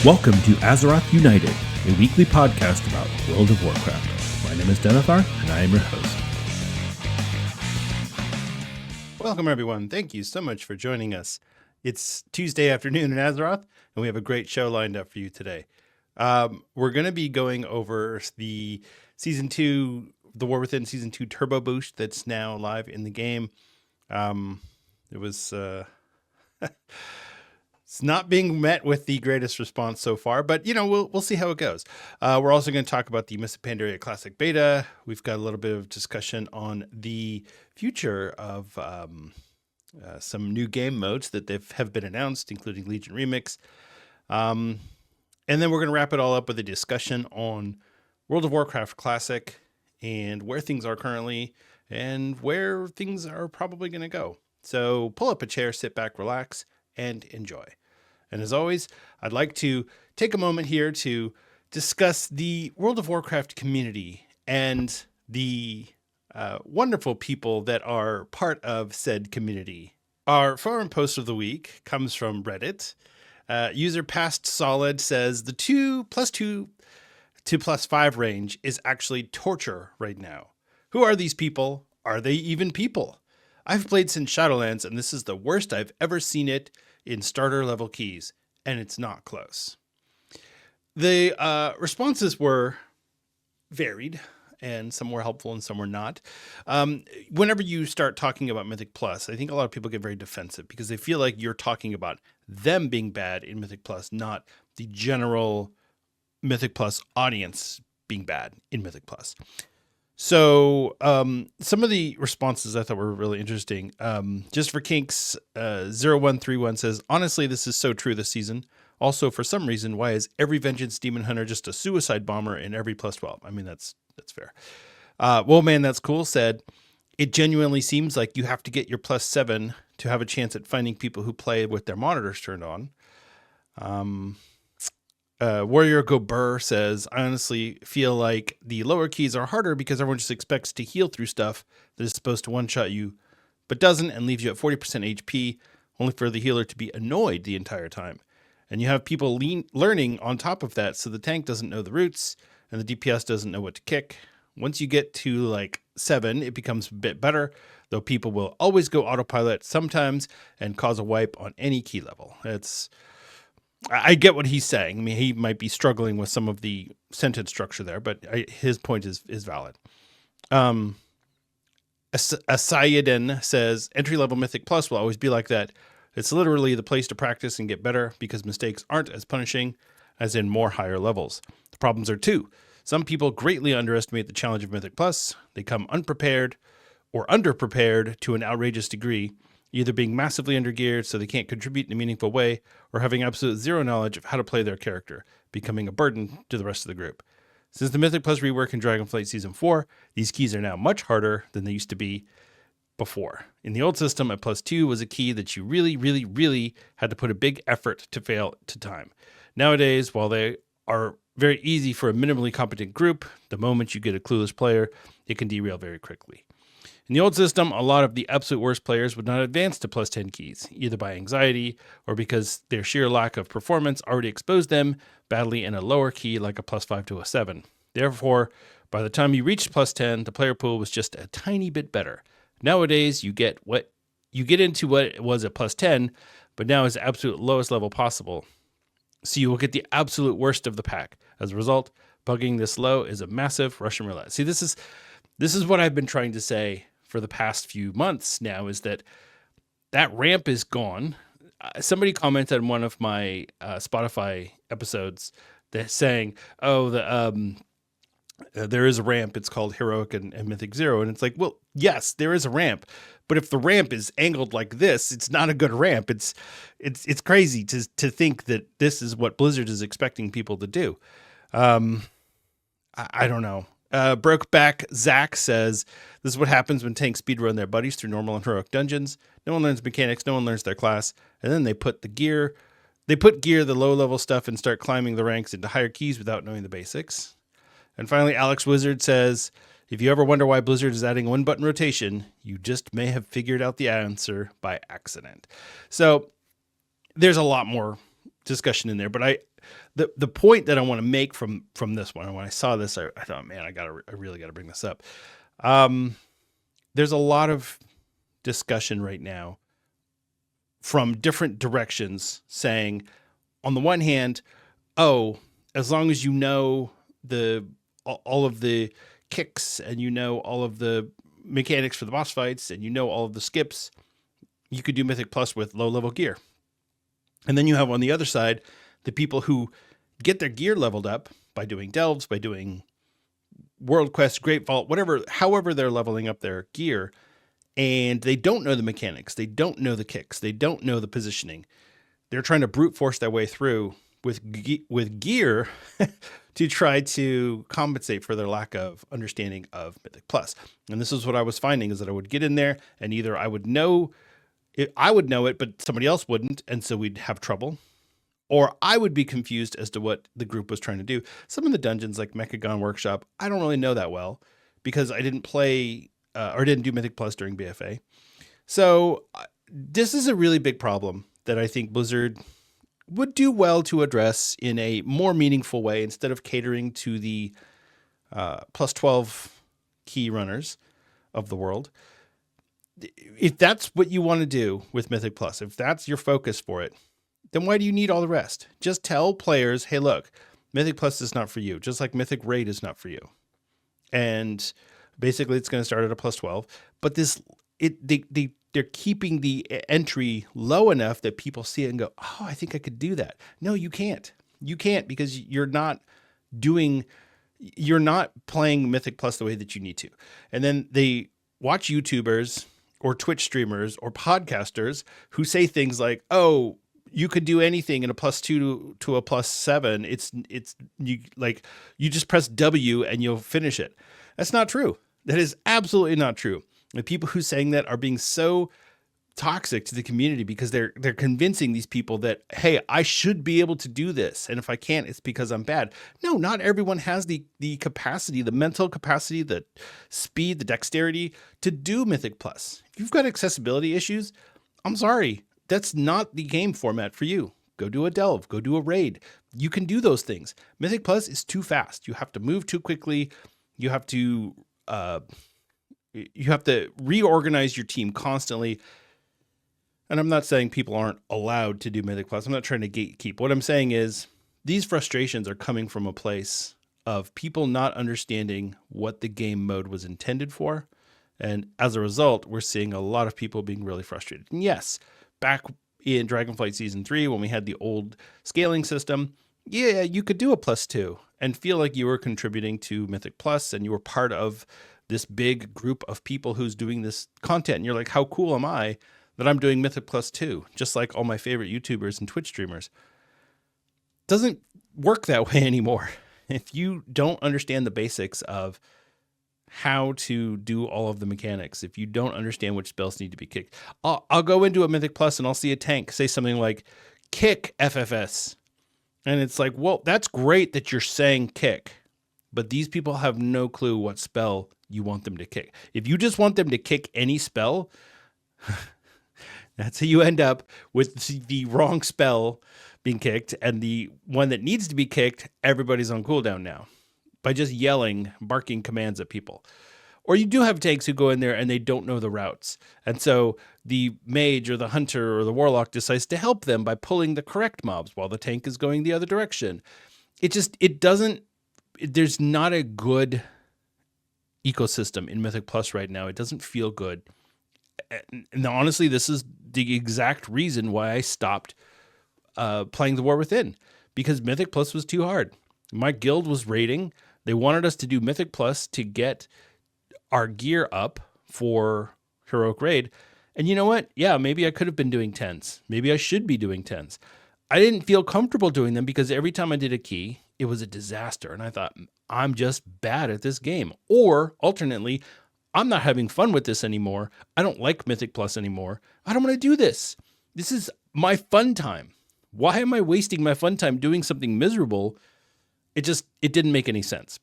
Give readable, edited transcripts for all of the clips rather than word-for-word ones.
Welcome to Azeroth United, a weekly podcast about World of Warcraft. My name is Denethar, and I am your host. Welcome, everyone. Thank you so much for joining us. It's Tuesday afternoon in Azeroth, and we have a great show lined up for you today. We're going to be going over the Season 2, The War Within Season 2 Turbo Boost that's now live in the game. It was... It's not being met with the greatest response so far, but we'll see how it goes. We're also going to talk about the Pandaria Classic Beta. We've got a little bit of discussion on the future of some new game modes that have been announced, including Legion Remix. And then we're going to wrap it all up with a discussion on World of Warcraft Classic and where things are currently and where things are probably going to go. So pull up a chair, sit back, relax, and enjoy. And as always, I'd like to take a moment here to discuss the World of Warcraft community and the wonderful people that are part of said community. Our forum post of the week comes from Reddit. User Past Solid says the 2 + 2 to +5 range is actually torture right now. Who are these people? Are they even people? I've played since Shadowlands, and this is the worst I've ever seen it in starter level keys, and it's not close. The responses were varied, and some were helpful and some were not. Whenever you start talking about Mythic Plus, I think a lot of people get very defensive because they feel like you're talking about them being bad in Mythic Plus, not the general Mythic Plus audience being bad in Mythic Plus. So some of the responses I thought were really interesting. Just for Kinks, 0131 says, honestly, this is so true this season. Also, for some reason, why is every Vengeance Demon Hunter just a suicide bomber in every +12? I mean, that's fair. Well, man, that's cool said, it genuinely seems like you have to get your +7 to have a chance at finding people who play with their monitors turned on. Warrior Gobur says, I honestly feel like the lower keys are harder because everyone just expects to heal through stuff that is supposed to one-shot you, but doesn't and leaves you at 40% HP, only for the healer to be annoyed the entire time. And you have people learning on top of that, so the tank doesn't know the routes, and the DPS doesn't know what to kick. Once you get to like 7, it becomes a bit better, though people will always go autopilot sometimes and cause a wipe on any key level. I get what he's saying. I mean, he might be struggling with some of the sentence structure there, but his point is valid. Asayadin says, entry-level Mythic Plus will always be like that. It's literally the place to practice and get better because mistakes aren't as punishing as in more higher levels. The problems are two. Some people greatly underestimate the challenge of Mythic Plus. They come unprepared or underprepared to an outrageous degree, either being massively undergeared so they can't contribute in a meaningful way, or having absolute zero knowledge of how to play their character, becoming a burden to the rest of the group. Since the Mythic Plus rework in Dragonflight Season 4, these keys are now much harder than they used to be before. In the old system, a +2 was a key that you really, really, really had to put a big effort to fail to time. Nowadays, while they are very easy for a minimally competent group, the moment you get a clueless player, it can derail very quickly. In the old system, a lot of the absolute worst players would not advance to +10 keys, either by anxiety or because their sheer lack of performance already exposed them badly in a lower key like a +5 to a 7. Therefore, by the time you reached +10, the player pool was just a tiny bit better. Nowadays, you get into what it was at +10, but now is the absolute lowest level possible. So you will get the absolute worst of the pack. As a result, bugging this low is a massive Russian roulette. See, this is what I've been trying to say for the past few months now, is that ramp is gone. Somebody commented on one of my Spotify episodes that saying, oh, there is a ramp. It's called Heroic and Mythic 0. And it's like, well, yes, there is a ramp. But if the ramp is angled like this, it's not a good ramp. It's crazy to think that this is what Blizzard is expecting people to do. I don't know. Brokeback Zach says, this is what happens when tanks speedrun their buddies through normal and heroic dungeons. No one learns mechanics, no one learns their class, and then they put gear, the low-level stuff, and start climbing the ranks into higher keys without knowing the basics. And finally, Alex Wizard says, if you ever wonder why Blizzard is adding one-button rotation, you just may have figured out the answer by accident. So there's a lot more discussion in there, but the point that I want to make from this one, when I saw this, I thought, man, I really got to bring this up. There's a lot of discussion right now from different directions saying, on the one hand, oh, as long as you know all of the kicks and you know all of the mechanics for the boss fights and you know all of the skips, you could do Mythic Plus with low level gear. And then you have on the other side the people who get their gear leveled up by doing delves, by doing world quests, Great Vault, however they're leveling up their gear, and they don't know the mechanics, they don't know the kicks, they don't know the positioning. They're trying to brute force their way through with gear to try to compensate for their lack of understanding of Mythic Plus. And this is what I was finding, is that I would get in there and either I would know it, but somebody else wouldn't, and so we'd have trouble. Or I would be confused as to what the group was trying to do. Some of the dungeons, like Mechagon Workshop, I don't really know that well because I didn't play or didn't do Mythic Plus during BFA. So this is a really big problem that I think Blizzard would do well to address in a more meaningful way instead of catering to the plus 12 key runners of the world. If that's what you want to do with Mythic Plus, if that's your focus for it, then why do you need all the rest? Just tell players, hey, look, Mythic Plus is not for you, just like Mythic Raid is not for you. And basically it's going to start at a plus 12. But they're keeping the entry low enough that people see it and go, oh, I think I could do that. No, you can't. You can't, because you're not playing Mythic Plus the way that you need to. And then they watch YouTubers or Twitch streamers or podcasters who say things like, oh, you could do anything in a plus 2 to a plus 7. You just press W and you'll finish it. That's not true. That is absolutely not true. The people who saying that are being so toxic to the community because they're convincing these people that, hey, I should be able to do this. And if I can't, it's because I'm bad. No, not everyone has the capacity, the mental capacity, the speed, the dexterity to do Mythic Plus. If you've got accessibility issues, I'm sorry. That's not the game format for you. Go do a delve, go do a raid. You can do those things. Mythic Plus is too fast. You have to move too quickly. You have to reorganize your team constantly. And I'm not saying people aren't allowed to do Mythic Plus. I'm not trying to gatekeep. What I'm saying is these frustrations are coming from a place of people not understanding what the game mode was intended for. And as a result, we're seeing a lot of people being really frustrated. And yes, back in Dragonflight Season 3, when we had the old scaling system, yeah, you could do a plus 2 and feel like you were contributing to Mythic Plus and you were part of this big group of people who's doing this content. And you're like, how cool am I that I'm doing Mythic Plus 2, just like all my favorite YouTubers and Twitch streamers. Doesn't work that way anymore. If you don't understand the basics of how to do all of the mechanics, if you don't understand which spells need to be kicked, I'll go into a Mythic Plus and I'll see a tank say something like, kick FFS. And it's like, well, that's great that you're saying kick, but these people have no clue what spell you want them to kick. If you just want them to kick any spell, that's how you end up with the wrong spell being kicked, and the one that needs to be kicked, everybody's on cooldown now by just yelling, barking commands at people. Or you do have tanks who go in there and they don't know the routes. And so the mage or the hunter or the warlock decides to help them by pulling the correct mobs while the tank is going the other direction. There's not a good ecosystem in Mythic Plus right now. It doesn't feel good. And honestly, this is the exact reason why I stopped playing the War Within, because Mythic Plus was too hard. My guild was raiding. They wanted us to do Mythic Plus to get our gear up for Heroic Raid. And you know what? Yeah, maybe I could have been doing 10s. Maybe I should be doing 10s. I didn't feel comfortable doing them because every time I did a key, it was a disaster. And I thought, I'm just bad at this game. Or alternately, I'm not having fun with this anymore. I don't like Mythic Plus anymore. I don't want to do this. This is my fun time. Why am I wasting my fun time doing something miserable? It didn't make any sense.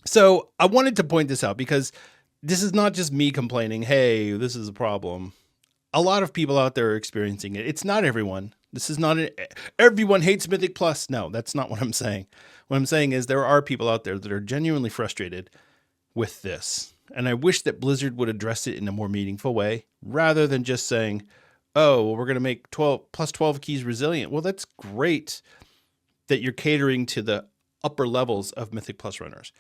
So I wanted to point this out because this is not just me complaining, hey, this is a problem. A lot of people out there are experiencing it. It's not everyone. This is not everyone hates Mythic Plus. No, that's not what I'm saying. What I'm saying is there are people out there that are genuinely frustrated with this. And I wish that Blizzard would address it in a more meaningful way rather than just saying, oh, well, we're going to make 12 keys resilient. Well, that's great that you're catering to the upper levels of Mythic Plus runners.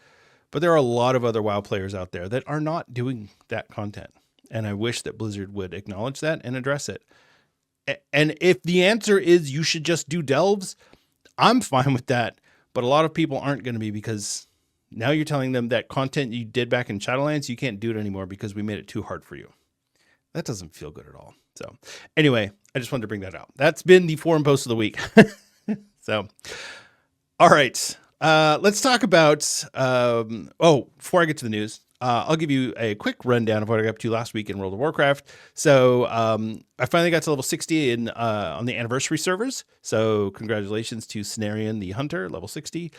But there are a lot of other WoW players out there that are not doing that content. And I wish that Blizzard would acknowledge that and address it. And if the answer is you should just do delves, I'm fine with that. But a lot of people aren't going to be, because now you're telling them that content you did back in Shadowlands, you can't do it anymore because we made it too hard for you. That doesn't feel good at all. So anyway, I just wanted to bring that out. That's been the forum post of the week. So, all right. Let's talk about, before I get to the news, I'll give you a quick rundown of what I got up to last week in World of Warcraft. So I finally got to level 60 on the anniversary servers. So congratulations to Cenarion the Hunter, level 60.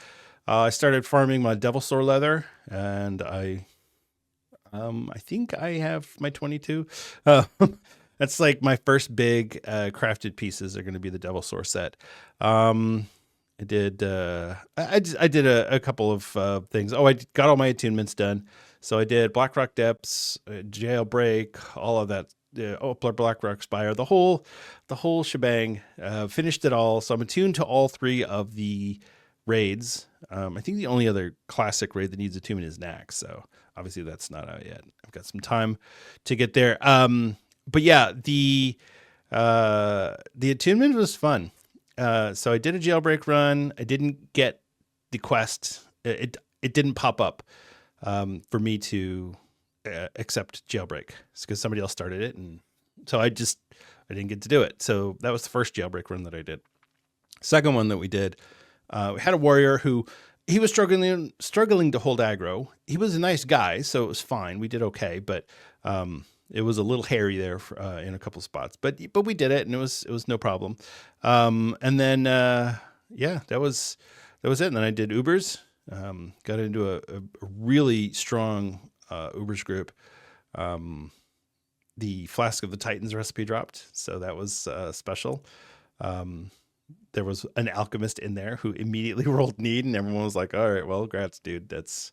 I started farming my Devil Sword leather, and I think I have my 22. That's like my first big crafted pieces are going to be the Devil Sword set. I did a couple of things. Oh, I got all my attunements done. So I did Blackrock Depths, Jailbreak, all of that. Blackrock Spire, the whole shebang. Finished it all. So I'm attuned to all three of the raids. I think the only other classic raid that needs attunement is Nax. So obviously that's not out yet. I've got some time to get there. But yeah, the attunement was fun. So I did a jailbreak run. I didn't get the quest. It didn't pop up for me to accept jailbreak. It's because somebody else started it, and so I didn't get to do it. So that was the first jailbreak run that I did. Second one that we did, we had a warrior who he was struggling to hold aggro. He was a nice guy, so it was fine. We did okay, but it was a little hairy there in a couple of spots. But we did it, and it was no problem. And then that was it. And then I did Ubers. Got into a really strong Ubers group. The Flask of the Titans recipe dropped, so that was special. There was an alchemist in there who immediately rolled need, and everyone was like, all right, well, congrats, dude. That's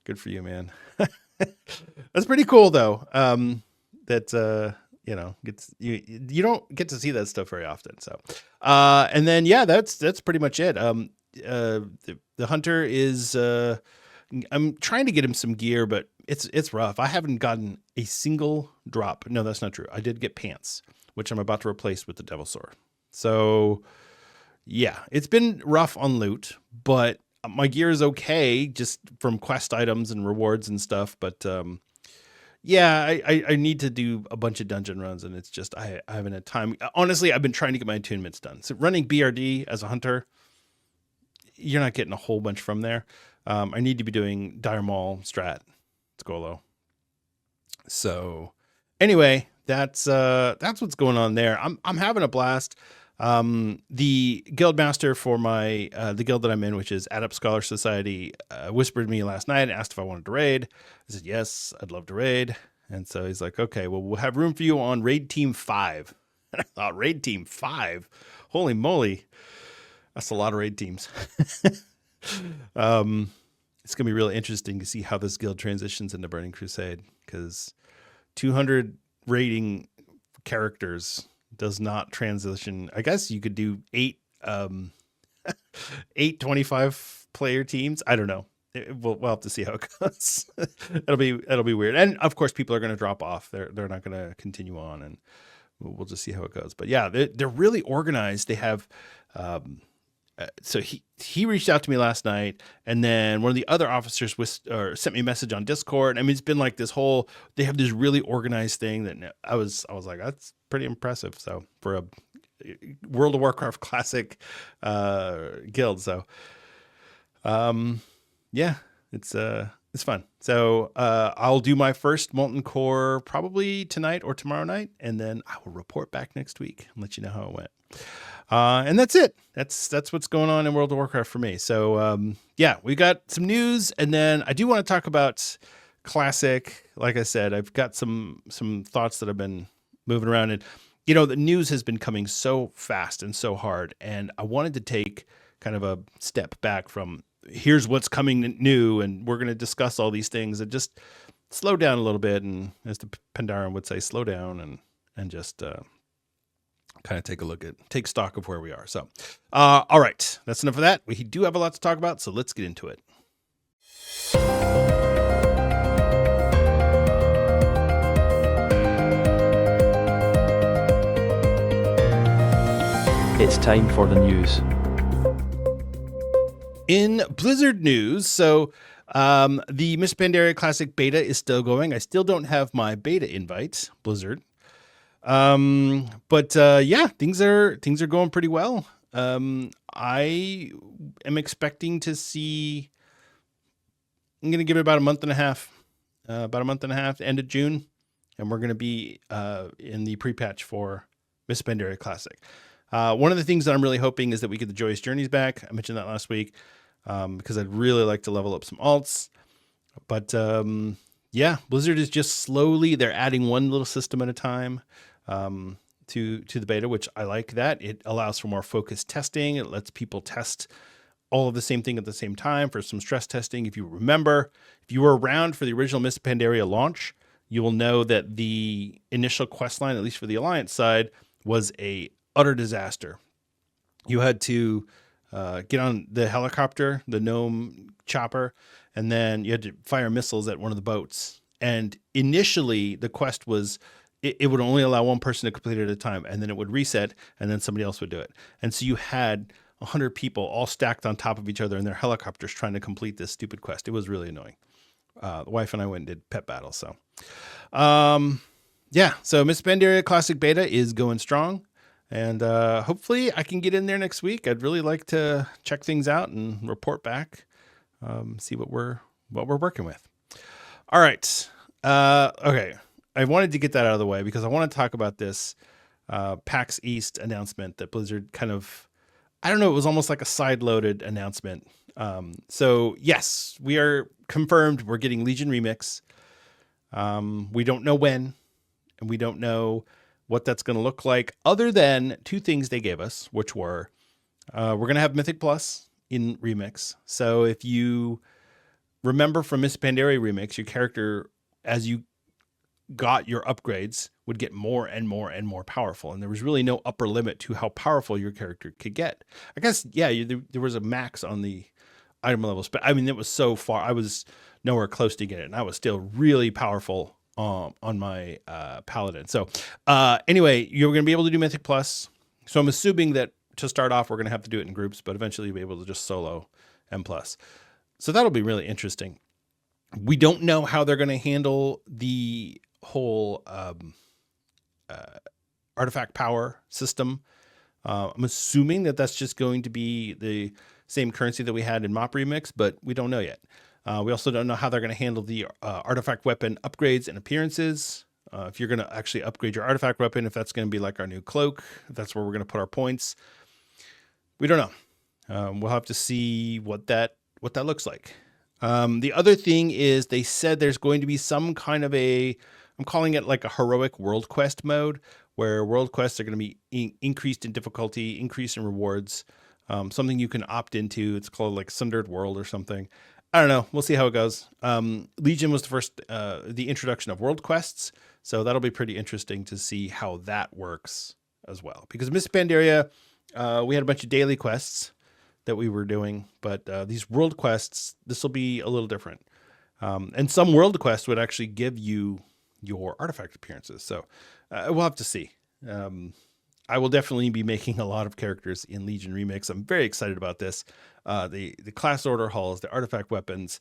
good for you, man. That's pretty cool, though. You don't get to see that stuff very often. So, and then, that's pretty much it. The hunter is, I'm trying to get him some gear, but it's rough. I haven't gotten a single drop. No, that's not true. I did get pants, which I'm about to replace with the Devil Sword. So yeah, it's been rough on loot, but my gear is okay just from quest items and rewards and stuff. But, I need to do a bunch of dungeon runs, and it's just, I haven't had time. Honestly, I've been trying to get my attunements done. So running BRD as a hunter, you're not getting a whole bunch from there. I need to be doing Dire Maul, Strat, Skolo. So anyway, that's what's going on there. I'm having a blast. The guild master for my the guild that I'm in, which is Adept Scholar Society, whispered to me last night and asked if I wanted to raid. I said yes, I'd love to raid. And so he's like, okay, well, we'll have room for you on raid team 5. And I thought, raid team 5, holy moly, that's a lot of raid teams. It's gonna be really interesting to see how this guild transitions into Burning Crusade, because 200 raiding characters does not transition. I guess you could do 8 25 player teams. I don't know. We'll have to see how it goes. It'll be weird. And of course people are going to drop off. They're not going to continue on, and we'll just see how it goes. But yeah, they're really organized. They have, so he reached out to me last night, and then one of the other officers sent me a message on Discord. I mean, it's been like they have this really organized thing that I was like, that's pretty impressive. So for a World of Warcraft classic guild. So it's fun. So I'll do my first Molten Core probably tonight or tomorrow night, and then I will report back next week and let you know how it went. And that's it. That's what's going on in World of Warcraft for me. So, we got some news, and then I do want to talk about Classic. Like I said, I've got some thoughts that I've been moving around, and the news has been coming so fast and so hard, and I wanted to take kind of a step back from here's what's coming new, and we're going to discuss all these things, and just slow down a little bit, and as the Pandarian would say, slow down and just kind of take stock of where we are. So, all right, that's enough of that. We do have a lot to talk about, so let's get into it. It's time for the news. In Blizzard news, so the Miss Pandaria Classic beta is still going. I still don't have my beta invite, Blizzard. But yeah, things are going pretty well. I am expecting to see. I'm going to give it about a month and a half, end of June, and we're going to be in the pre-patch for Miss Pandaria Classic. One of the things that I'm really hoping is that we get the Joyous Journeys back. I mentioned that last week because I'd really like to level up some alts. But yeah, Blizzard is just slowly, they're adding one little system at a time to the beta, which I like that. It allows for more focused testing. It lets people test all of the same thing at the same time for some stress testing. If you remember, if you were around for the original Miss Pandaria launch, you will know that the initial quest line, at least for the Alliance side, was a utter disaster. You had to get on the helicopter, the gnome chopper, and then you had to fire missiles at one of the boats. And initially, the quest was it would only allow one person to complete it at a time, and then it would reset, and then somebody else would do it. And so you had 100 people all stacked on top of each other in their helicopters trying to complete this stupid quest. It was really annoying. The wife and I went and did pet battle. So, yeah. So Miss Pandaria Classic Beta is going strong. And hopefully I can get in there next week. I'd really like to check things out and report back, see what we're working with. All right. Okay. I wanted to get that out of the way because I want to talk about this PAX East announcement that Blizzard kind of, I don't know, it was almost like a side-loaded announcement. So yes, we are confirmed we're getting Legion Remix. We don't know when, and we don't know what that's going to look like, other than two things they gave us, which were we're going to have Mythic Plus in Remix. So if you remember from Miss Pandaria Remix, your character, as you got your upgrades, would get more and more and more powerful. And there was really no upper limit to how powerful your character could get. I guess, yeah, there was a max on the item levels, but I mean, it was so far. I was nowhere close to getting it, and I was still really powerful on my Paladin. So anyway, you're going to be able to do Mythic Plus. So I'm assuming that to start off, we're going to have to do it in groups, but eventually you'll be able to just solo M+. So that'll be really interesting. We don't know how they're going to handle the whole artifact power system. I'm assuming that that's just going to be the same currency that we had in MOP Remix, but we don't know yet. We also don't know how they're going to handle the artifact weapon upgrades and appearances. If you're going to actually upgrade your artifact weapon, if that's going to be like our new cloak, if that's where we're going to put our points. We don't know. We'll have to see what that looks like. The other thing is they said there's going to be some kind of I'm calling it like a heroic world quest mode, where world quests are going to be increased in difficulty, increased in rewards, something you can opt into. It's called like Sundered World or something. I don't know. We'll see how it goes. Legion was the first, the introduction of world quests. So that'll be pretty interesting to see how that works as well. Because Miss Pandaria, we had a bunch of daily quests that we were doing, but these world quests, this will be a little different. And some world quests would actually give you your artifact appearances. So we'll have to see. I will definitely be making a lot of characters in Legion Remix. I'm very excited about this. The class order halls, the artifact weapons,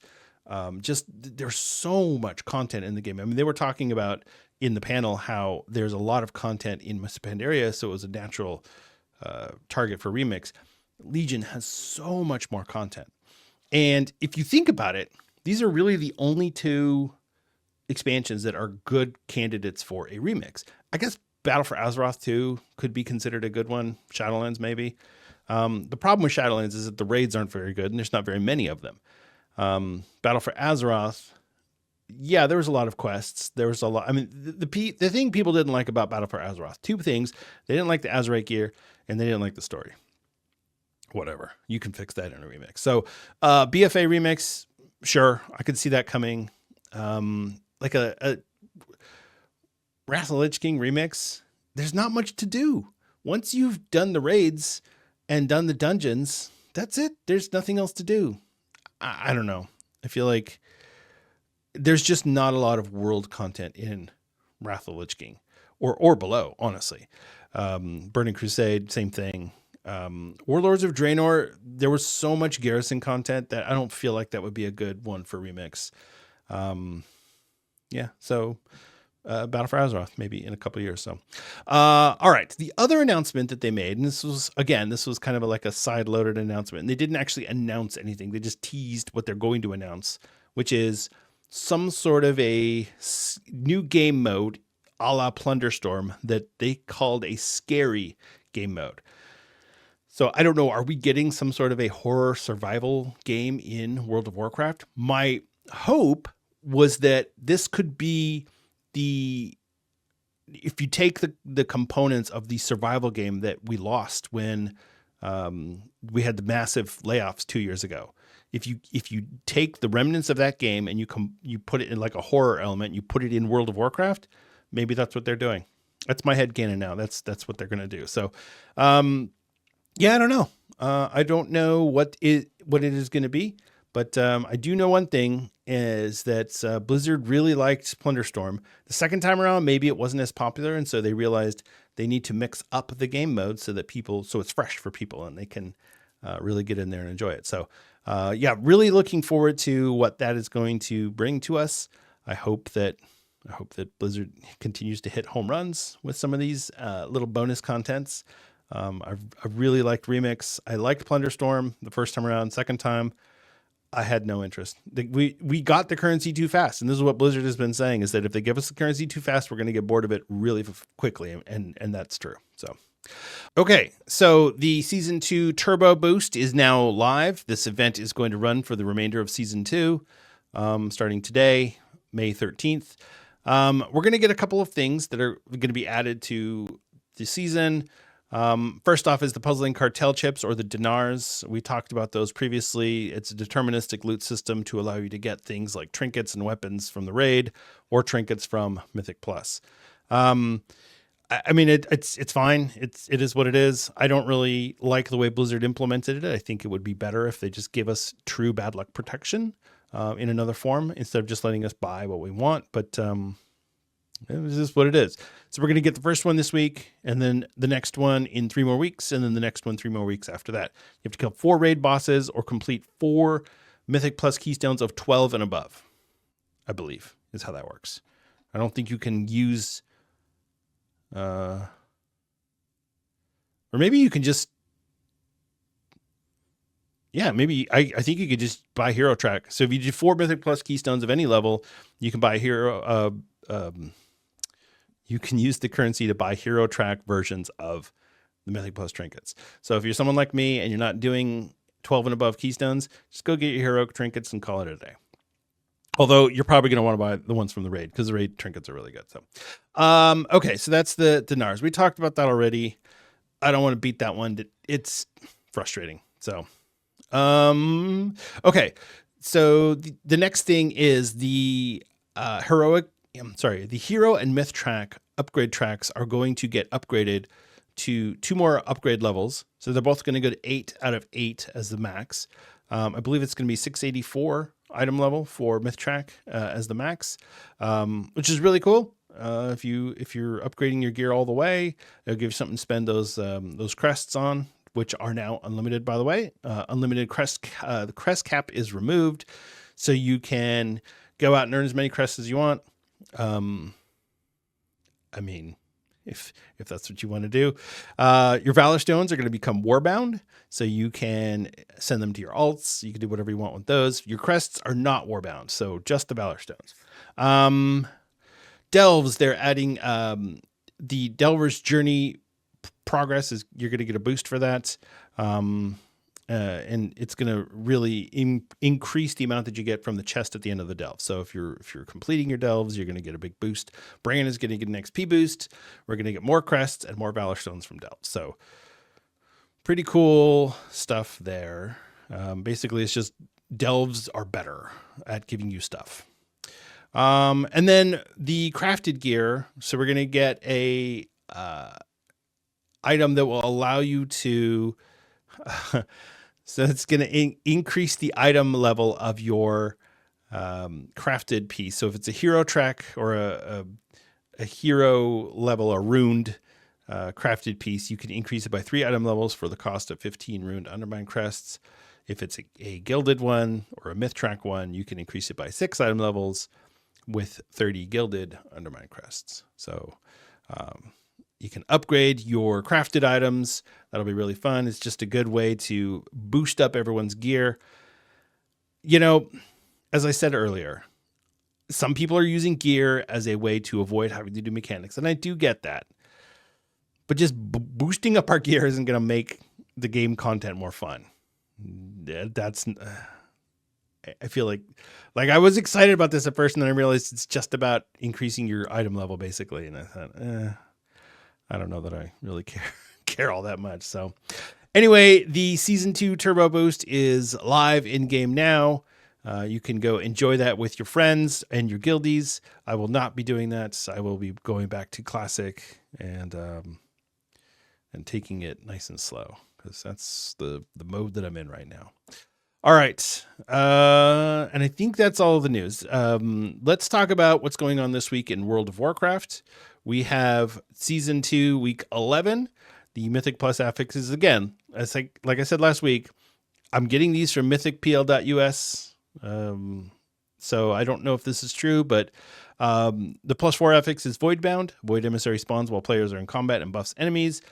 just there's so much content in the game. I mean, they were talking about in the panel how there's a lot of content in Miss Pandaria, so it was a natural target for Remix. Legion has so much more content. And if you think about it, these are really the only two expansions that are good candidates for a remix. I guess Battle for Azeroth 2 could be considered a good one. Shadowlands, maybe. The problem with Shadowlands is that the raids aren't very good, and there's not very many of them. Battle for Azeroth, yeah, there was a lot of quests. There was a lot. I mean, the thing people didn't like about Battle for Azeroth, two things: they didn't like the Azerite gear, and they didn't like the story. Whatever, you can fix that in a remix. So, BFA remix, sure, I could see that coming. Like a Wrath of the Lich King remix, there's not much to do. Once you've done the raids and done the dungeons, that's it. There's nothing else to do. I don't know. I feel like there's just not a lot of world content in Wrath of the Lich King or below, honestly. Burning Crusade, same thing. Warlords of Draenor, there was so much garrison content that I don't feel like that would be a good one for remix. Yeah, so Battle for Azeroth, maybe in a couple of years. So, all right. The other announcement that they made, and this was kind of like a side-loaded announcement, and they didn't actually announce anything. They just teased what they're going to announce, which is some sort of a new game mode a la Plunderstorm that they called a scary game mode. So I don't know, are we getting some sort of a horror survival game in World of Warcraft? My hope was that this could be if you take the components of the survival game that we lost when we had the massive layoffs 2 years ago. If you take the remnants of that game and you put it in like a horror element, you put it in World of Warcraft, maybe that's what they're doing. That's my headcanon now. That's what they're going to do. So, yeah, I don't know. I don't know what it is going to be, but I do know one thing is that Blizzard really liked Plunderstorm. The second time around, maybe it wasn't as popular, and so they realized they need to mix up the game mode so it's fresh for people and they can really get in there and enjoy it. So, yeah, really looking forward to what that is going to bring to us. I hope that Blizzard continues to hit home runs with some of these little bonus contents. I really liked Remix. I liked Plunderstorm the first time around. Second time, I had no interest. We got the currency too fast, and this is what Blizzard has been saying: is that if they give us the currency too fast, we're going to get bored of it really quickly, and that's true. So, okay, so the Season 2 Turbo Boost is now live. This event is going to run for the remainder of Season 2, starting today, May 13th. We're going to get a couple of things that are going to be added to the season. First off is the puzzling cartel chips, or the dinars. We talked about those previously. It's a deterministic loot system to allow you to get things like trinkets and weapons from the raid or trinkets from Mythic Plus. I mean, it's fine. It is what it is. I don't really like the way Blizzard implemented it. I think it would be better if they just give us true bad luck protection in another form instead of just letting us buy what we want. But it was just what it is. So we're going to get the first one this week, and then the next one in 3 more weeks, and then the next one 3 more weeks after that. You have to kill 4 raid bosses or complete 4 Mythic Plus keystones of 12 and above, I believe, is how that works. I don't think you can use... or maybe you can just... Yeah, maybe I think you could just buy Hero Track. So if you do 4 Mythic Plus keystones of any level, you can buy Hero... you can use the currency to buy Hero Track versions of the Mythic Plus trinkets. So if you're someone like me and you're not doing 12 and above keystones, just go get your Hero trinkets and call it a day. Although you're probably going to want to buy the ones from the raid because the raid trinkets are really good. So, okay, so that's the dinars. We talked about that already. I don't want to beat that one. It's frustrating. So, okay. So the next thing is the the Hero and Myth Track upgrade tracks are going to get upgraded to 2 more upgrade levels. So they're both going to go to 8 out of 8 as the max. I believe it's going to be 684 item level for Myth Track as the max, which is really cool. If you're upgrading your gear all the way, it'll give you something to spend those crests on, which are now unlimited, by the way. Unlimited crest, the crest cap is removed, so you can go out and earn as many crests as you want. I mean, if that's what you want to do. Your Valor Stones are going to become Warbound, so you can send them to your alts. You can do whatever you want with those. Your crests are not Warbound, so just the Valor Stones. Delves, they're adding the Delver's Journey progress. You're going to get a boost for that. and it's going to really increase the amount that you get from the chest at the end of the delve. So if you're completing your delves, you're going to get a big boost. Bran is going to get an XP boost. We're going to get more crests and more Valor Stones from delves. So pretty cool stuff there. Basically, it's just delves are better at giving you stuff. And then the crafted gear. So we're going to get a item that will allow you to... So it's going to increase the item level of your crafted piece. So if it's a hero track or a hero level, a runed crafted piece, you can increase it by 3 item levels for the cost of 15 runed Undermine crests. If it's a gilded one or a myth track one, you can increase it by 6 item levels with 30 gilded Undermine crests. So you can upgrade your crafted items. That'll be really fun. It's just a good way to boost up everyone's gear. You know, as I said earlier, some people are using gear as a way to avoid having to do mechanics, and I do get that. But just boosting up our gear isn't going to make the game content more fun. That's... I feel like I was excited about this at first, and then I realized it's just about increasing your item level, basically. And I thought, I don't know that I really care all that much. So anyway, the Season 2 Turbo Boost is live in-game now. You can go enjoy that with your friends and your guildies. I will not be doing that. I will be going back to Classic and taking it nice and slow, because that's the mode that I'm in right now. All right. And I think that's all of the news. Let's talk about what's going on this week in World of Warcraft. We have Season 2, Week 11. The Mythic Plus affixes, again, like I said last week, I'm getting these from mythicpl.us. So I don't know if this is true, but the +4 affix is Voidbound. Void Emissary spawns while players are in combat and buffs enemies.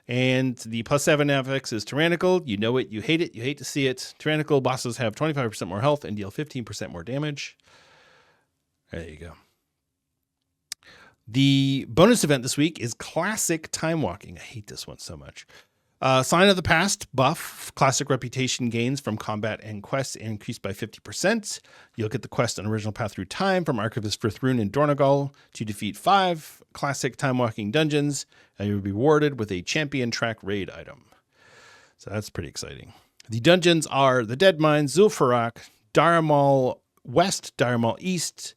And the +7 affix is Tyrannical. You know it, you hate it, you hate to see it. Tyrannical bosses have 25% more health and deal 15% more damage. There you go. The bonus event this week is Classic Time Walking. I hate this one so much. Sign of the Past buff. Classic reputation gains from combat and quests increased by 50%. You'll get the quest on Original Path Through Time from Archivist Frithroon in Dornogal to defeat 5 classic time walking dungeons, and you'll be rewarded with a champion track raid item. So that's pretty exciting. The dungeons are the Dead Mines, Zul'Farrak, Daramal West, Daramal East,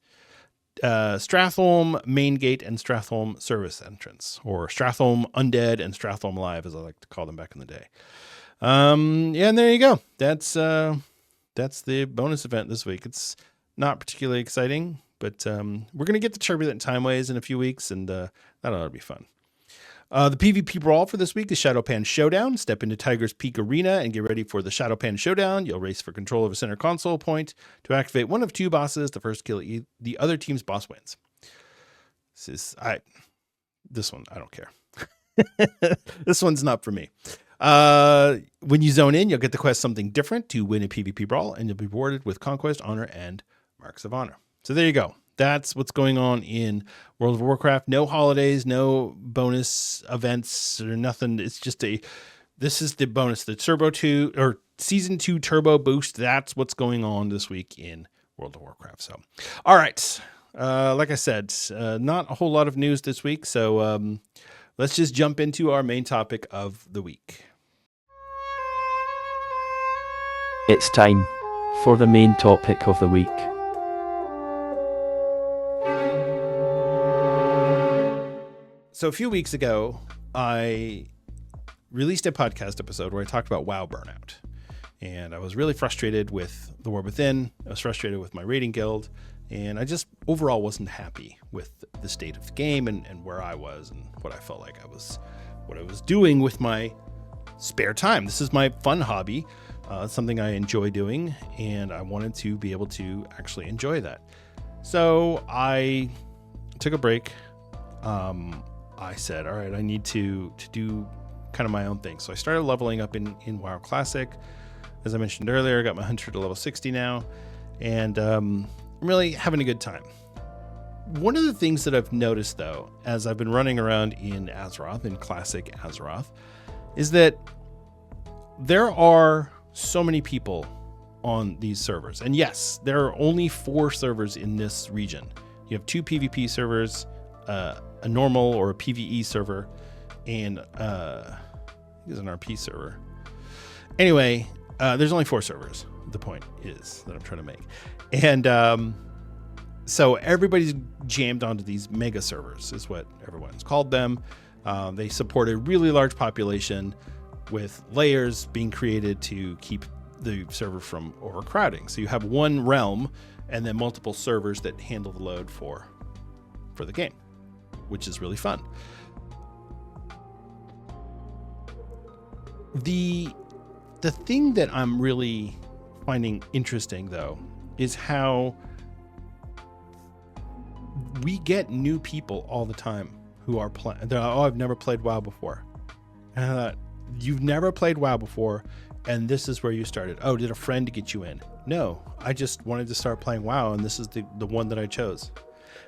Stratholme Main Gate, and Stratholme Service Entrance, or Stratholme Undead and Stratholme Live, as I like to call them back in the day. Yeah, and there you go. That's the bonus event this week. It's not particularly exciting, but we're going to get the Turbulent Timeways in a few weeks, and that ought to be fun. The PvP brawl for this week is Shadowpan Showdown. Step into Tiger's Peak Arena and get ready for the Shadowpan Showdown. You'll race for control of a center console point to activate one of 2 bosses. The first kill the other team's boss wins. This one, I don't care. This one's not for me. When you zone in, you'll get the quest Something Different to win a PvP brawl, and you'll be rewarded with Conquest, Honor, and Marks of Honor. So there you go. That's what's going on in World of Warcraft. No holidays, no bonus events or nothing. It's just this is the bonus, the Turbo 2 or Season 2 Turbo Boost. That's what's going on this week in World of Warcraft. So, all right. Like I said, not a whole lot of news this week. So let's just jump into our main topic of the week. It's time for the main topic of the week. So a few weeks ago, I released a podcast episode where I talked about WoW burnout. And I was really frustrated with the War Within. I was frustrated with my raiding guild. And I just overall wasn't happy with the state of the game and where I was and what I felt like what I was doing with my spare time. This is my fun hobby. It's something I enjoy doing, and I wanted to be able to actually enjoy that. So I took a break. I said, all right, I need to do kind of my own thing. So I started leveling up in WoW Classic. As I mentioned earlier, I got my hunter to level 60 now, and I'm really having a good time. One of the things that I've noticed, though, as I've been running around in Azeroth, in Classic Azeroth, is that there are so many people on these servers. And yes, there are only 4 servers in this region. You have 2 PvP servers, a normal or a PvE server, and there's an RP server. Anyway, there's only 4 servers. The point is that I'm trying to make. And so everybody's jammed onto these mega servers is what everyone's called them. They support a really large population with layers being created to keep the server from overcrowding. So you have one realm and then multiple servers that handle the load for the game, which is really fun. The thing that I'm really finding interesting, though, is how we get new people all the time who are playing. Oh, I've never played WoW before. And I thought, you've never played WoW before, and this is where you started. Oh, did a friend get you in? No, I just wanted to start playing WoW, and this is the one that I chose.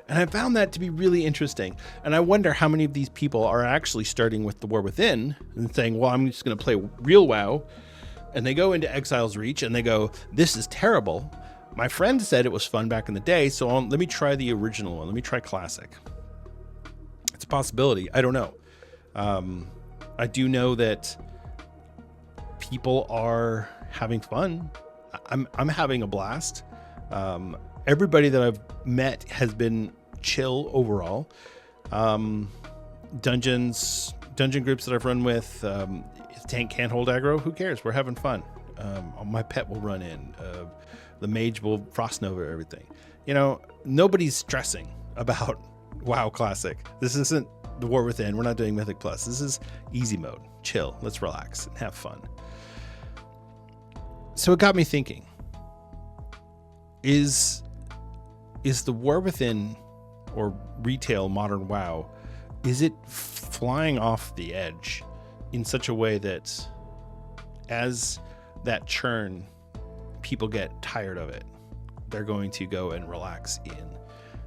And I found that to be really interesting. And I wonder how many of these people are actually starting with the War Within and saying, well, I'm just going to play real WoW. And they go into Exile's Reach and they go, this is terrible. My friend said it was fun back in the day, so let me try the original one. Let me try Classic. It's a possibility. I don't know. I do know that people are having fun. I'm having a blast. Everybody that I've met has been chill overall. Dungeon groups that I've run with, tank can't hold aggro. Who cares? We're having fun. My pet will run in. The mage will frost nova everything. Nobody's stressing about WoW Classic. This isn't the War Within. We're not doing Mythic Plus. This is easy mode. Chill. Let's relax and have fun. So it got me thinking. Is the War Within or retail modern WoW, is it flying off the edge in such a way that as that churn, people get tired of it, they're going to go and relax in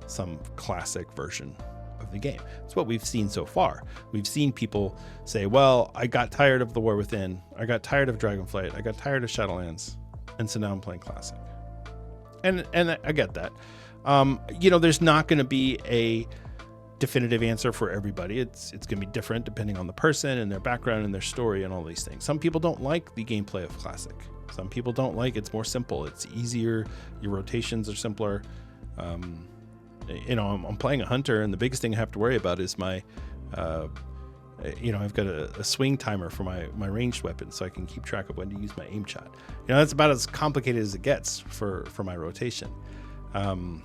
some classic version of the game? It's what we've seen so far. We've seen people say, well, I got tired of the War Within, I got tired of Dragonflight, I got tired of Shadowlands, and so now I'm playing Classic. And I get that. There's not going to be a definitive answer for everybody. It's going to be different depending on the person and their background and their story and all these things. Some people don't like the gameplay of Classic. Some people don't like it's more simple. It's easier. Your rotations are simpler. I'm playing a hunter, and the biggest thing I have to worry about is my, I've got a swing timer for my ranged weapon, so I can keep track of when to use my aim shot. That's about as complicated as it gets for my rotation. In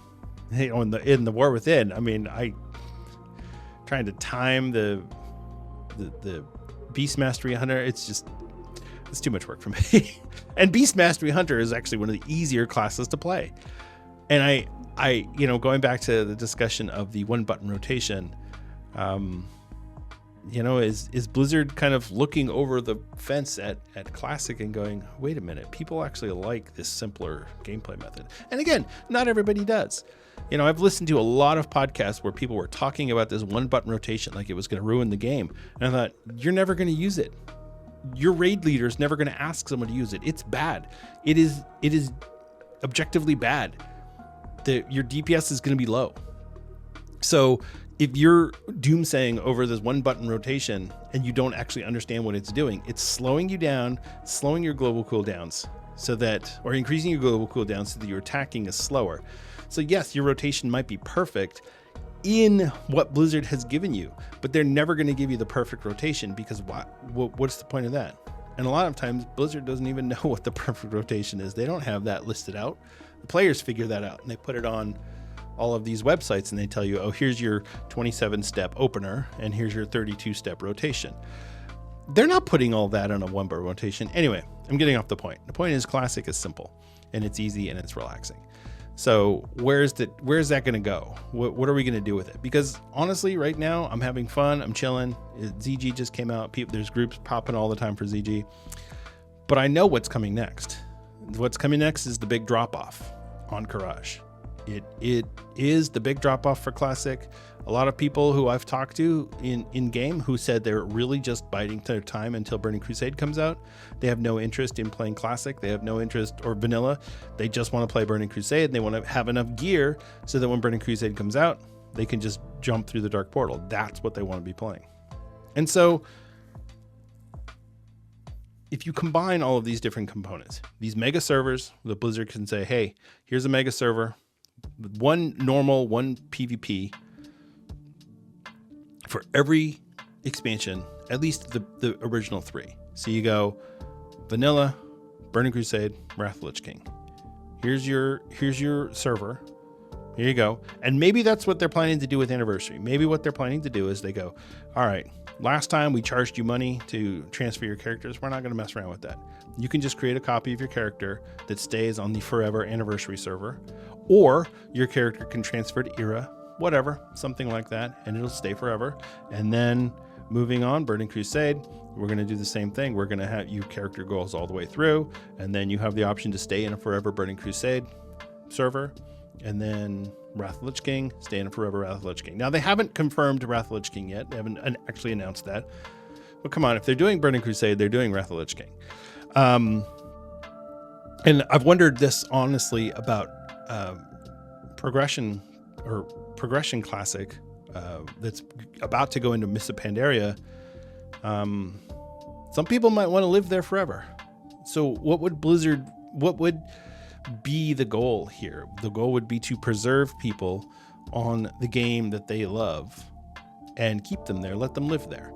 the War Within, I trying to time the Beast Mastery Hunter. It's too much work for me. And Beast Mastery Hunter is actually one of the easier classes to play. And I going back to the discussion of the one button rotation, is Blizzard kind of looking over the fence at Classic and going, wait a minute, people actually like this simpler gameplay method. And again, not everybody does. I've listened to a lot of podcasts where people were talking about this one button rotation like it was going to ruin the game. And I thought, you're never going to use it. Your raid leader is never going to ask someone to use it. It's bad. It is objectively bad. Your DPS is going to be low. So if you're doomsaying over this one button rotation and you don't actually understand what it's doing, it's slowing you down, slowing your global cooldowns or increasing your global cooldowns so that your attacking is slower. So yes, your rotation might be perfect in what Blizzard has given you, but they're never going to give you the perfect rotation because what's the point of that? And a lot of times Blizzard doesn't even know what the perfect rotation is. They don't have that listed out. The players figure that out and they put it on all of these websites and they tell you, oh, here's your 27-step opener and here's your 32-step rotation. They're not putting all that on a one bar rotation. Anyway, I'm getting off the point. The point is Classic is simple and it's easy and it's relaxing. So where's that going to go? What are we going to do with it? Because honestly, right now I'm having fun. I'm chilling. ZG just came out. There's groups popping all the time for ZG, but I know what's coming next. What's coming next is the big drop off on Courage. It is the big drop off for Classic. A lot of people who I've talked to in game who said they're really just biding their time until Burning Crusade comes out. They have no interest in playing Classic. They have no interest, or Vanilla. They just want to play Burning Crusade, and they want to have enough gear so that when Burning Crusade comes out, they can just jump through the Dark Portal. That's what they want to be playing. And so if you combine all of these different components, these mega servers, the Blizzard can say, hey, here's a mega server, one normal, one PvP, for every expansion, at least the original 3. So you go Vanilla, Burning Crusade, Wrath of the Lich King. Here's your server. Here you go. And maybe that's what they're planning to do with Anniversary. Maybe what they're planning to do is they go, all right, last time we charged you money to transfer your characters. We're not going to mess around with that. You can just create a copy of your character that stays on the Forever Anniversary server, or your character can transfer to Era, whatever, something like that, and it'll stay forever. And then moving on, Burning Crusade, we're going to do the same thing. We're going to have your character goes all the way through, and then you have the option to stay in a Forever Burning Crusade server, and then Wrath of the Lich King, stay in a Forever Wrath of the Lich King. Now, they haven't confirmed Wrath of the Lich King yet. They haven't actually announced that. But come on, if they're doing Burning Crusade, they're doing Wrath of the Lich King. And I've wondered this honestly about Progression Classic that's about to go into Mists of Pandaria. Some people might want to live there forever. So what would be the goal here? The goal would be to preserve people on the game that they love and keep them there, let them live there.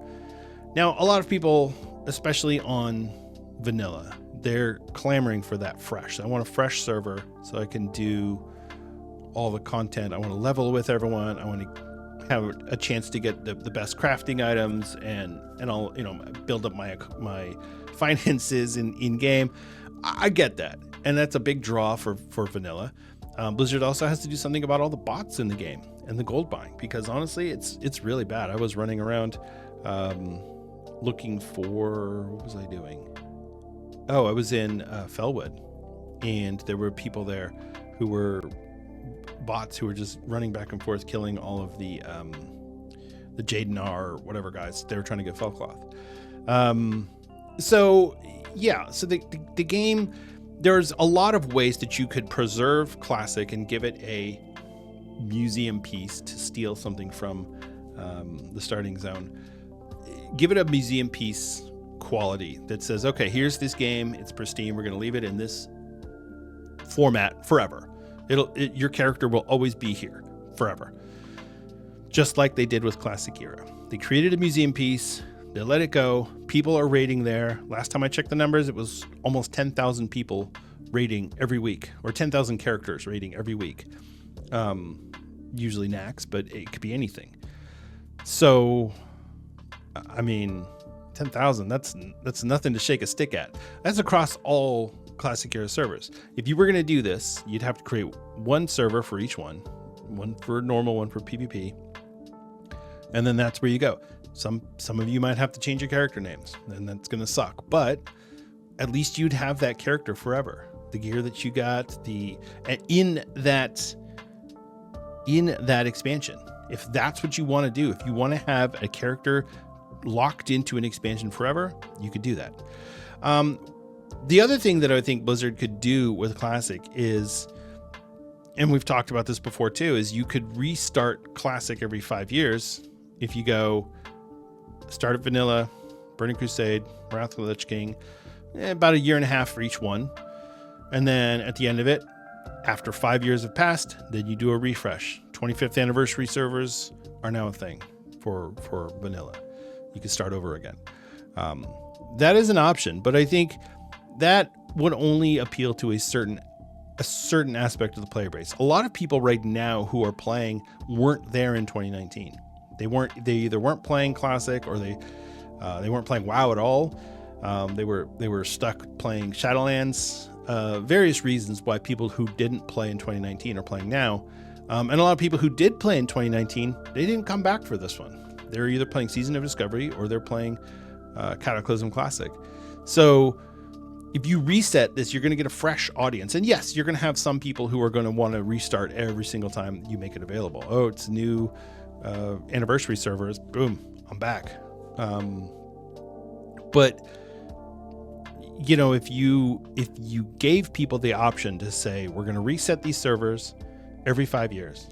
Now, a lot of people, especially on Vanilla, they're clamoring for that fresh. I want a fresh server so I can do all the content. I want to level with everyone. I want to have a chance to get the best crafting items and I'll, build up my finances in game. I get that. And that's a big draw for Vanilla. Blizzard also has to do something about all the bots in the game and the gold buying, because honestly, it's really bad. I was running around looking for, what was I doing? Oh, I was in Felwood, and there were people there who were bots who were just running back and forth, killing all of the Jadenar or whatever guys. They were trying to get Felcloth. So the game, there's a lot of ways that you could preserve Classic and give it a museum piece to steal something from the starting zone. Give it a museum piece quality that says, okay, here's this game. It's pristine. We're going to leave it in this format forever. Your character will always be here forever. Just like they did with Classic Era. They created a museum piece. They let it go. People are raiding there. Last time I checked the numbers, it was almost 10,000 people raiding every week, or 10,000 characters raiding every week. Usually Nax, but it could be anything. So, I mean, 10,000, that's nothing to shake a stick at. That's across all Classic Era servers. If you were going to do this, you'd have to create one server for each one for normal, one for PvP. And then that's where you go. Some of you might have to change your character names, and that's going to suck. But at least you'd have that character forever. The gear that you got, in that expansion. If that's what you want to do, if you want to have a character locked into an expansion forever, you could do that. The other thing that I think Blizzard could do with Classic is, and we've talked about this before too, is you could restart Classic every 5 years. If you go start at Vanilla, Burning Crusade, Wrath of the Lich King, about a year and a half for each one. And then at the end of it, after 5 years have passed, then you do a refresh. 25th anniversary servers are now a thing for Vanilla. You can start over again. That is an option, but I think that would only appeal to a certain aspect of the player base. A lot of people right now who are playing weren't there in 2019. They either weren't playing Classic, or they weren't playing WoW at all. They were stuck playing Shadowlands. Various reasons why people who didn't play in 2019 are playing now. And a lot of people who did play in 2019, they didn't come back for this one. They're either playing Season of Discovery or they're playing Cataclysm Classic. So if you reset this, you're going to get a fresh audience. And yes, you're going to have some people who are going to want to restart every single time you make it available. Oh, it's new anniversary servers. Boom, I'm back. But you know, if you gave people the option to say, we're going to reset these servers every 5 years.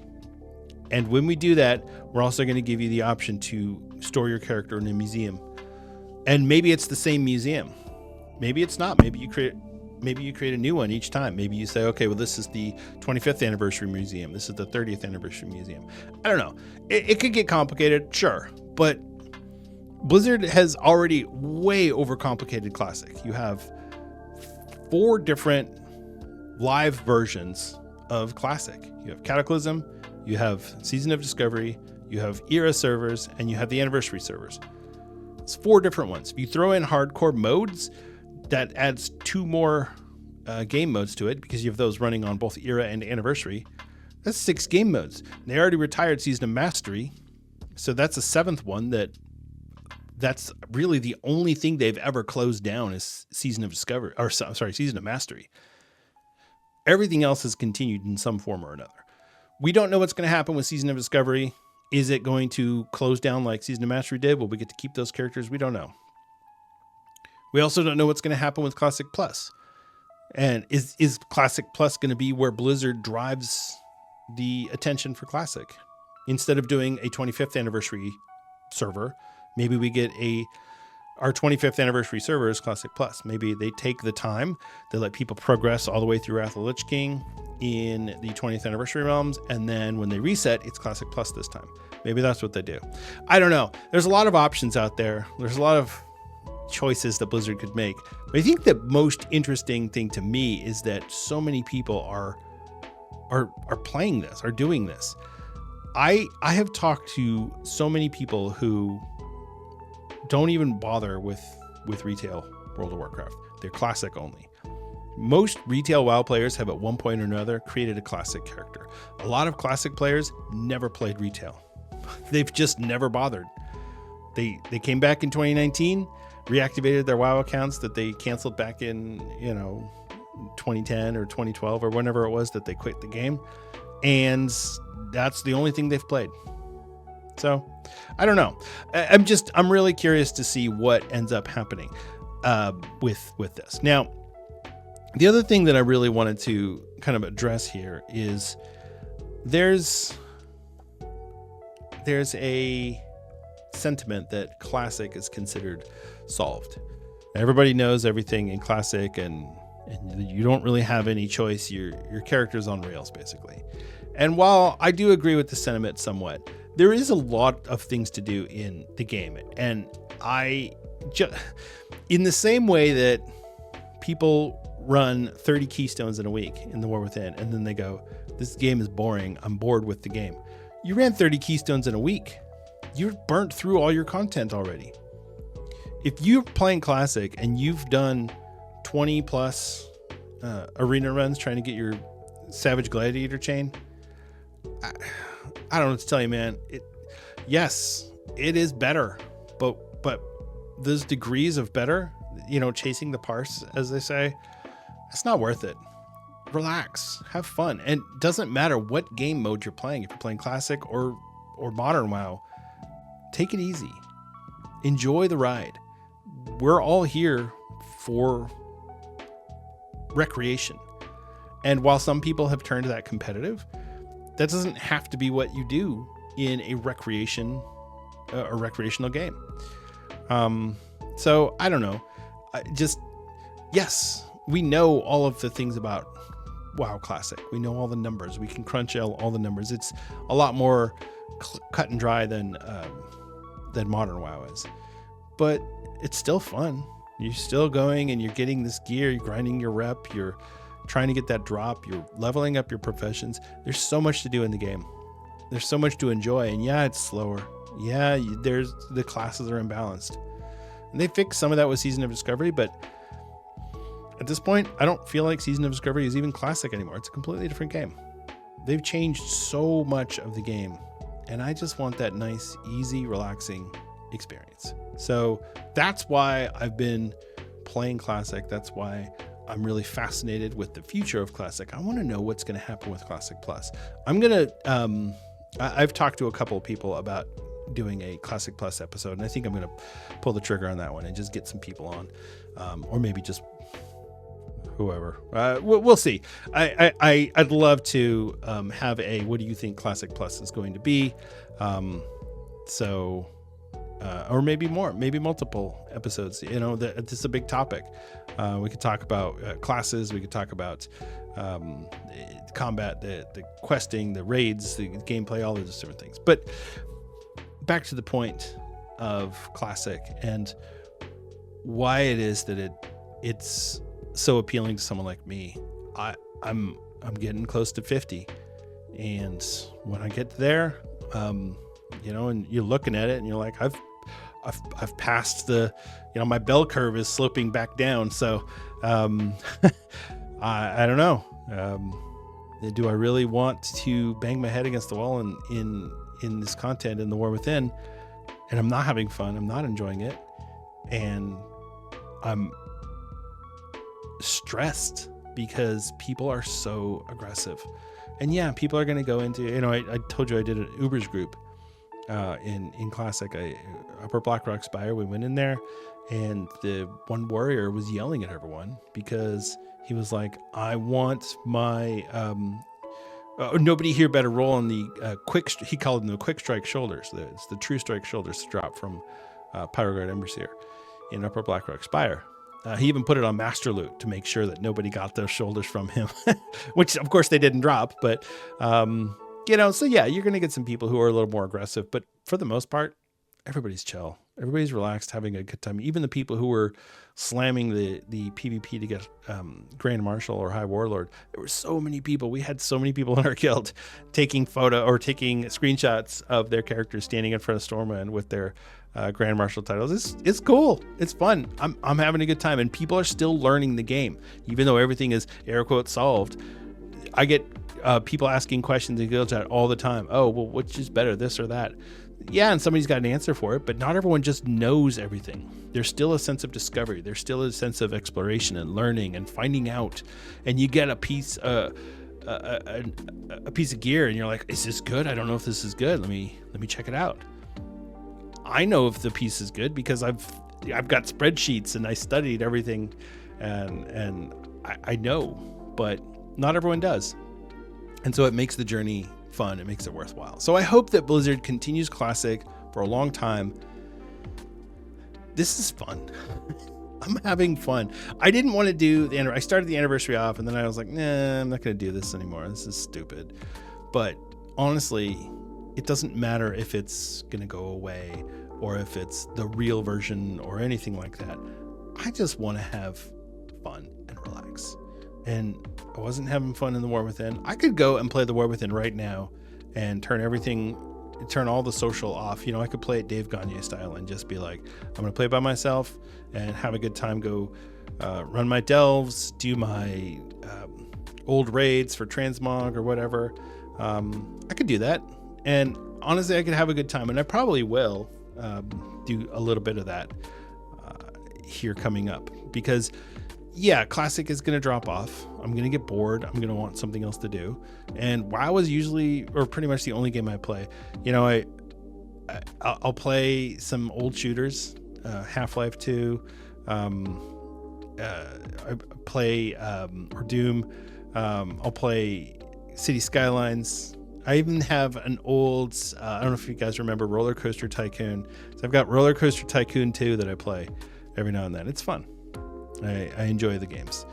And when we do that, we're also going to give you the option to store your character in a museum. And maybe it's the same museum. Maybe it's not. Maybe you create a new one each time. Maybe you say, okay, well, this is the 25th anniversary museum. This is the 30th anniversary museum. I don't know. It could get complicated, sure. But Blizzard has already way overcomplicated Classic. You have 4 different live versions of Classic. You have Cataclysm, you have Season of Discovery, you have Era servers, and you have the Anniversary servers. It's 4 different ones. If you throw in hardcore modes, that adds 2 more game modes to it, because you have those running on both Era and Anniversary. That's 6 game modes. They already retired Season of Mastery, so that's a 7th one that's really the only thing they've ever closed down is Season of Discovery, or sorry, Season of Mastery. Everything else has continued in some form or another. We don't know what's going to happen with Season of Discovery. Is it going to close down like Season of Mastery did? Will we get to keep those characters? We don't know. We also don't know what's going to happen with Classic Plus. And is Classic Plus going to be where Blizzard drives the attention for Classic? Instead of doing a 25th anniversary server, maybe we get our 25th anniversary server is Classic Plus. Maybe they take the time, they let people progress all the way through Wrath of the Lich King in the 20th anniversary realms, and then when they reset, it's Classic Plus this time. Maybe that's what they do. I don't know. There's a lot of options out there. There's a lot of choices that Blizzard could make. But I think the most interesting thing to me is that so many people are playing this, are doing this. I have talked to so many people who don't even bother with retail World of Warcraft. They're Classic only. Most retail WoW players have at one point or another created a Classic character. A lot of Classic players never played retail. They've just never bothered. They came back in 2019, reactivated their WoW accounts that they canceled back in 2010 or 2012 or whenever it was that they quit the game, and that's the only thing they've played. So I don't know. I'm really curious to see what ends up happening with this. Now, the other thing that I really wanted to kind of address here is there's a sentiment that Classic is considered solved. Everybody knows everything in Classic, and you don't really have any choice. Your character's on rails, basically. And while I do agree with the sentiment somewhat, there is a lot of things to do in the game. And in the same way that people run 30 keystones in a week in the War Within, and then they go, this game is boring, I'm bored with the game. You ran 30 keystones in a week. You're burnt through all your content already. If you're playing Classic and you've done 20 plus arena runs trying to get your Savage Gladiator chain, I don't know what to tell you, man. Yes, it is better, but those degrees of better, chasing the parse, as they say, it's not worth it. Relax, have fun, and it doesn't matter what game mode you're playing. If you're playing Classic or Modern WoW, take it easy. Enjoy the ride. We're all here for recreation, and while some people have turned that competitive, that doesn't have to be what you do in a recreational game. So I don't know. Yes, we know all of the things about WoW Classic. We know all the numbers. We can crunch all the numbers. It's a lot more cut and dry than Modern WoW is, but it's still fun. You're still going and you're getting this gear. You're grinding your rep. You're trying to get that drop. You're leveling up your professions. There's so much to do in the game. There's so much to enjoy. And yeah, it's slower. Yeah, the classes are imbalanced. And they fixed some of that with Season of Discovery, but at this point, I don't feel like Season of Discovery is even Classic anymore. It's a completely different game. They've changed so much of the game, and I just want that nice, easy, relaxing experience. So that's why I've been playing Classic. That's why I'm really fascinated with the future of Classic. I want to know what's going to happen with Classic Plus. I've talked to a couple of people about doing a Classic Plus episode, and I think I'm going to pull the trigger on that one and just get some people on, or maybe just whoever. We'll see. I'd love to have a what do you think Classic Plus is going to be, or maybe more, maybe multiple episodes. This is a big topic. We could talk about classes, we could talk about combat, the questing, the raids, the gameplay, all of those different things. But back to the point of Classic and why it is that it's so appealing to someone like me. I'm getting close to 50, and when I get there, and you're looking at it and you're like, I've passed the, my bell curve is sloping back down. So I don't know. Do I really want to bang my head against the wall in this content in the War Within? And I'm not having fun. I'm not enjoying it. And I'm stressed because people are so aggressive. And yeah, people are going to go into, I told you I did an Ubers group in Classic. Upper Blackrock Spire, we went in there, and the one warrior was yelling at everyone because he was like, I want my nobody here better roll on the he called them the quick strike shoulders. It's the true strike shoulders to drop from Pyroguard Emberseer in Upper Blackrock Spire. He even put it on Master Loot to make sure that nobody got those shoulders from him, which of course they didn't drop. But so yeah, you're going to get some people who are a little more aggressive, but for the most part, everybody's chill. Everybody's relaxed, having a good time. Even the people who were slamming the PvP to get Grand Marshal or High Warlord, there were so many people. We had so many people in our guild taking screenshots of their characters standing in front of Stormwind with their Grand Marshal titles. It's cool. It's fun. I'm having a good time, and people are still learning the game, even though everything is air quotes solved. I get people asking questions in guild chat all the time. Oh, well, which is better, this or that? Yeah, and somebody's got an answer for it, but not everyone just knows everything. There's still a sense of discovery. There's still a sense of exploration and learning and finding out. And you get a piece of gear, and you're like, "Is this good? I don't know if this is good. Let me check it out." I know if the piece is good because I've got spreadsheets and I studied everything, and I know, but not everyone does. And so it makes the journey fun. It makes it worthwhile. So I hope that Blizzard continues Classic for a long time. This is fun. I'm having fun. I didn't want to do I started the anniversary off, and then I was like, nah, I'm not going to do this anymore. This is stupid. But honestly, it doesn't matter if it's going to go away or if it's the real version or anything like that. I just want to have fun and relax. And I wasn't having fun in the War Within. I could go and play the War Within right now and turn all the social off. I could play it Dave Gagne style and just be like, I'm going to play by myself and have a good time, go run my delves, do my old raids for transmog or whatever. I could do that. And honestly, I could have a good time. And I probably will do a little bit of that here coming up. Because yeah, Classic is going to drop off. I'm going to get bored. I'm going to want something else to do. And WoW is usually, or pretty much the only game I play. I'll play some old shooters, Half-Life 2. I play or Doom. I'll play City Skylines. I even have an old, I don't know if you guys remember Roller Coaster Tycoon. So I've got Roller Coaster Tycoon 2 that I play every now and then. It's fun. I enjoy the games,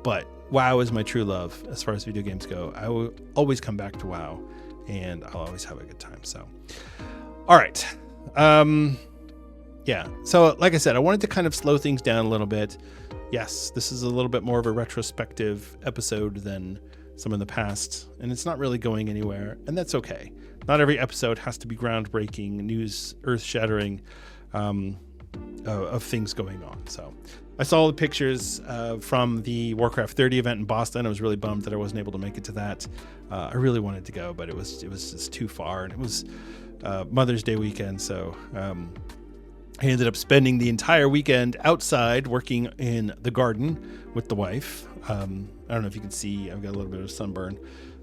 but WoW is my true love as far as video games go. I will always come back to WoW, and I'll always have a good time. So, all right. Yeah. So like I said, I wanted to kind of slow things down a little bit. Yes, this is a little bit more of a retrospective episode than some in the past, and it's not really going anywhere, and that's okay. Not every episode has to be groundbreaking, news, earth-shattering, of things going on. So I saw the pictures from the Warcraft 30 event in Boston. I was really bummed that I wasn't able to make it to that. I really wanted to go, but it was just too far, and it was Mother's Day weekend. So I ended up spending the entire weekend outside working in the garden with the wife. I don't know if you can see, I've got a little bit of sunburn.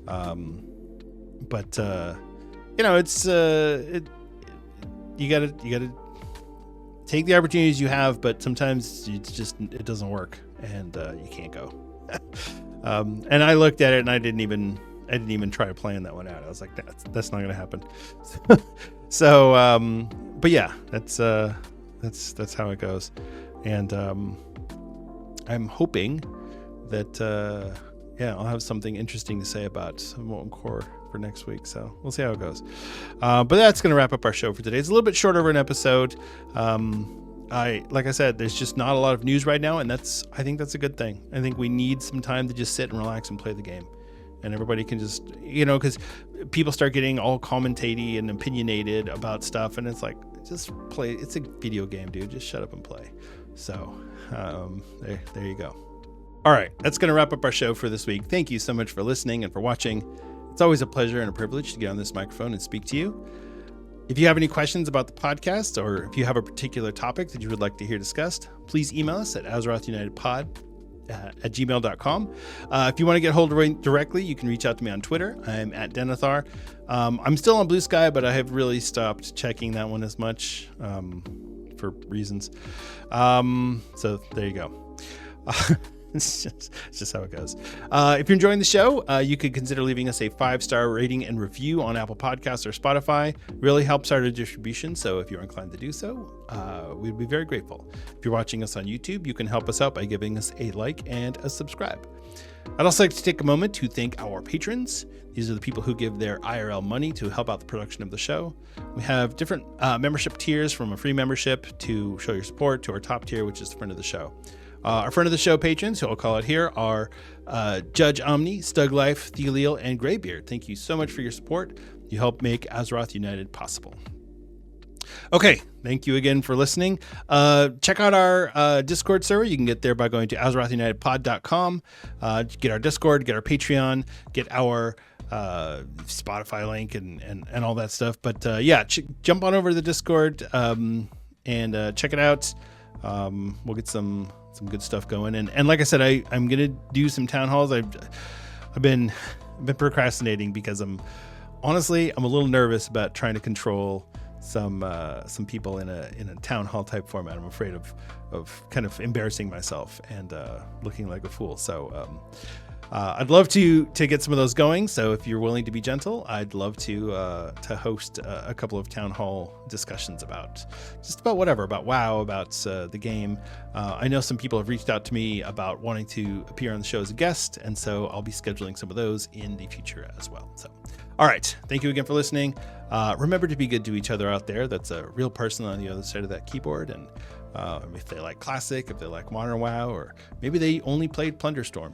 But it's you gotta take the opportunities you have, but sometimes it doesn't work, and you can't go. And I looked at it, and I didn't even try to plan that one out. I was like, that's not gonna happen. So, but yeah, that's how it goes, and I'm hoping that I'll have something interesting to say about Molten Core for next week. So we'll see how it goes. But that's going to wrap up our show for today. It's a little bit shorter of an episode. Like I said, there's just not a lot of news right now, and I think that's a good thing. I think we need some time to just sit and relax and play the game. And everybody can just, because people start getting all commentaty and opinionated about stuff, and it's like, just play. It's a video game, dude. Just shut up and play. So there you go. All right, that's going to wrap up our show for this week. Thank you so much for listening and for watching. It's always a pleasure and a privilege to get on this microphone and speak to you. If you have any questions about the podcast, or if you have a particular topic that you would like to hear discussed, please email us at azerothunitedpod@gmail.com. If you want to get hold of me directly, you can reach out to me on Twitter. I'm at Denethar. I'm still on Blue Sky, but I have really stopped checking that one as much for reasons. So there you go. It's just how it goes. If you're enjoying the show, you could consider leaving us a 5-star rating and review on Apple Podcasts or Spotify. Really helps our distribution, so if you're inclined to do so, we'd be very grateful. If you're watching us on YouTube, you can help us out by giving us a like and a subscribe. I'd also like to take a moment to thank our patrons. These are the people who give their IRL money to help out the production of the show. We have different membership tiers, from a free membership to show your support to our top tier, which is the friend of the show. Our friend of the show patrons, who I'll call it here, are Judge Omni, Stug Life, Thelial, and Greybeard. Thank you so much for your support. You help make Azeroth United possible. Okay, thank you again for listening. Check out our Discord server. You can get there by going to AzerothUnitedPod.com. Get our Discord, get our Patreon, get our Spotify link and all that stuff. But jump on over to the Discord and check it out. We'll get some good stuff going. And like I said, I'm going to do some town halls. I've been procrastinating because I'm a little nervous about trying to control some people in a town hall type format. I'm afraid of kind of embarrassing myself and looking like a fool. So I'd love to get some of those going. So if you're willing to be gentle, I'd love to host a couple of town hall discussions about whatever, about WoW, about the game. I know some people have reached out to me about wanting to appear on the show as a guest, and so I'll be scheduling some of those in the future as well. So, all right. Thank you again for listening. Remember to be good to each other out there. That's a real person on the other side of that keyboard. And if they like Classic, if they like Modern WoW, or maybe they only played Plunderstorm,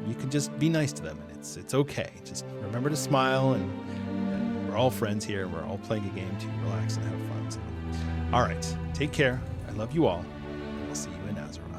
you can just be nice to them, and it's okay. Just remember to smile, and we're all friends here, and we're all playing a game to relax and have fun. So, all right, take care. I love you all, and I'll see you in Azeroth.